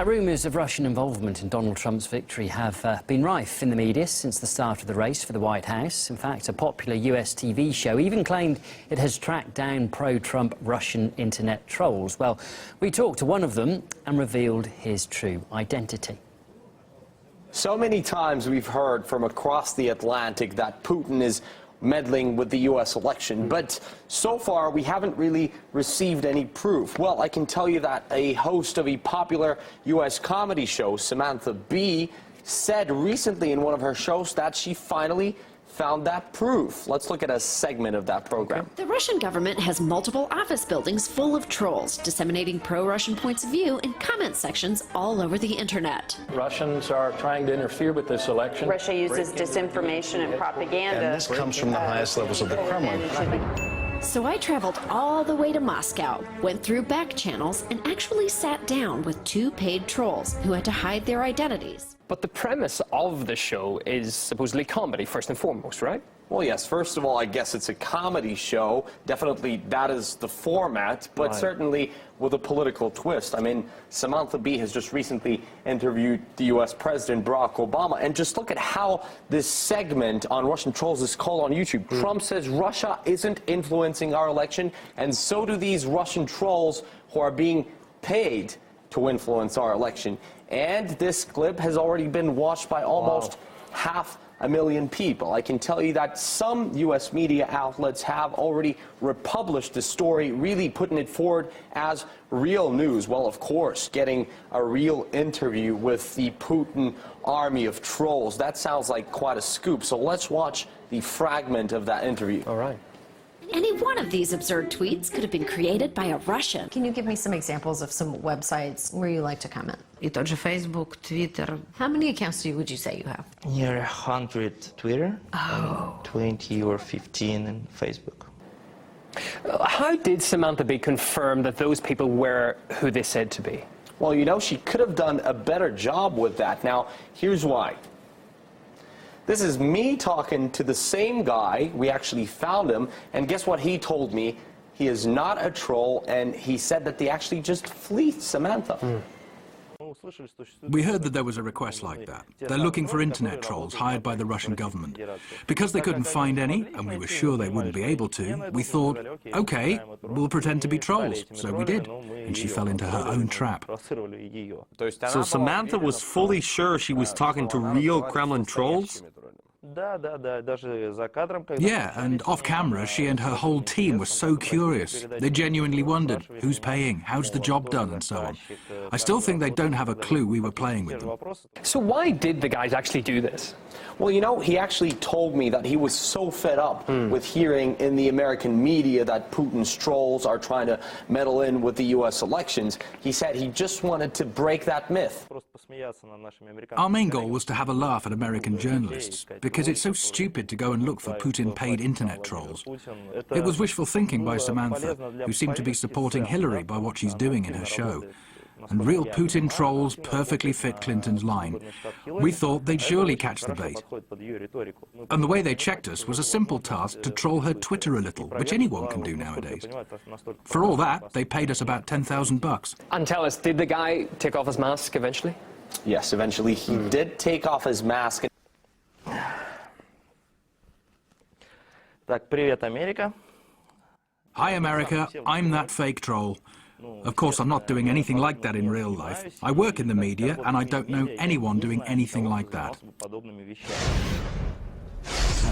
Rumours of Russian involvement in Donald Trump's victory have been rife in the media since the start of the race for the White House. In fact, a popular US TV show even claimed it has tracked down pro-Trump Russian internet trolls. Well, we talked to one of them and revealed his true identity. So many times we've heard from across the Atlantic that Putin is meddling with the U.S. election, but so far we haven't really received any proof. Well, I can tell you that a host of a popular U.S. comedy show, Samantha Bee, said recently in one of her shows that she finally found that proof. Let's look at a segment of that program. The Russian government has multiple office buildings full of trolls, disseminating pro-Russian points of view in comment sections all over the internet. Russians are trying to interfere with this election. Russia uses disinformation and propaganda. And this comes from the highest levels of the Kremlin. So I traveled all the way to Moscow, went through back channels, and actually sat down with two paid trolls who had to hide their identities. But the premise of the show is supposedly comedy, first and foremost, right? Well, yes, first of all, I guess it's a comedy show. Definitely that is the format, but certainly with a political twist. I mean, Samantha Bee has just recently interviewed the U.S. President Barack Obama, and just look at how this segment on Russian trolls is called on YouTube. Trump says Russia isn't influencing our election, and so do these Russian trolls who are being paid to influence our election. And this clip has already been watched by almost 500,000 people. I can tell you that some U.S. media outlets have already republished the story, really putting it forward as real news. Well, of course, getting a real interview with the Putin army of trolls. That sounds like quite a scoop. So let's watch the fragment of that interview. All right. Any one of these absurd tweets could have been created by a Russian. Can you give me some examples of some websites where you like to comment? И тот же Facebook, Twitter. How many accounts would you say you have? Near 100 Twitter, and 20 or 15 in Facebook. How did Samantha Bee confirm that those people were who they said to be? Well, you know, she could have done a better job with that. Now, here's why. This is me talking to the same guy. We actually found him, and guess what he told me? He is not a troll, and he said that they actually just fleeced Samantha. We heard that there was a request like that. They're looking for internet trolls hired by the Russian government. Because they couldn't find any, and we were sure they wouldn't be able to, we thought, okay, we'll pretend to be trolls. So we did, and she fell into her own trap. So Samantha was fully sure she was talking to real Kremlin trolls? Yeah, and off camera, she and her whole team were so curious. They genuinely wondered, who's paying, how's the job done, and so on. I still think they don't have a clue we were playing with them. So why did the guys actually do this? Well, you know, he actually told me that he was so fed up with hearing in the American media that Putin's trolls are trying to meddle in with the U.S. elections. He said he just wanted to break that myth. Our main goal was to have a laugh at American journalists, because it's so stupid to go and look for Putin-paid internet trolls. It was wishful thinking by Samantha, who seemed to be supporting Hillary by what she's doing in her show. And real Putin trolls perfectly fit Clinton's line. We thought they'd surely catch the bait. And the way they checked us was a simple task to troll her Twitter a little, which anyone can do nowadays. For all that, they paid us about $10,000. And tell us, did the guy take off his mask eventually? Yes, eventually he did take off his mask. Так, привет, Америка. Hi, America. I'm that fake troll. Of course, I'm not doing anything like that in real life. I work in the media, and I don't know anyone doing anything like that.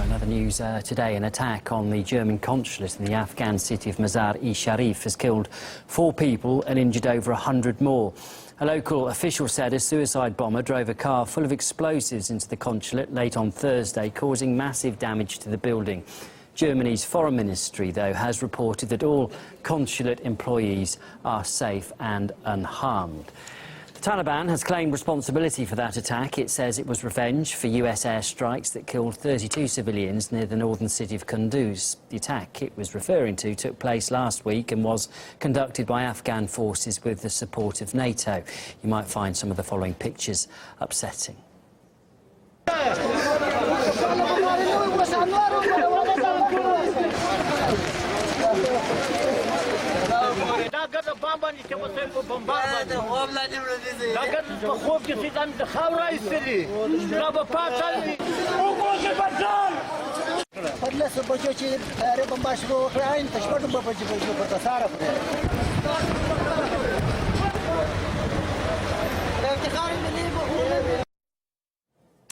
Another news today, an attack on the German consulate in the Afghan city of Mazar-e-Sharif has killed 4 people and injured over 100 more. A local official said a suicide bomber drove a car full of explosives into the consulate late on Thursday, causing massive damage to the building. Germany's foreign ministry, though, has reported that all consulate employees are safe and unharmed. The Taliban has claimed responsibility for that attack. It says it was revenge for US airstrikes that killed 32 civilians near the northern city of Kunduz. The attack it was referring to took place last week and was conducted by Afghan forces with the support of NATO. You might find some of the following pictures upsetting.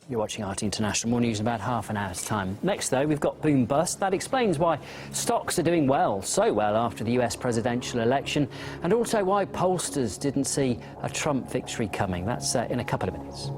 You're watching RT International. More news in about half an hour's time. Next, though, we've got boom bust. That explains why stocks are doing well, so well after the US presidential election, and also why pollsters didn't see a Trump victory coming. That's in a couple of minutes.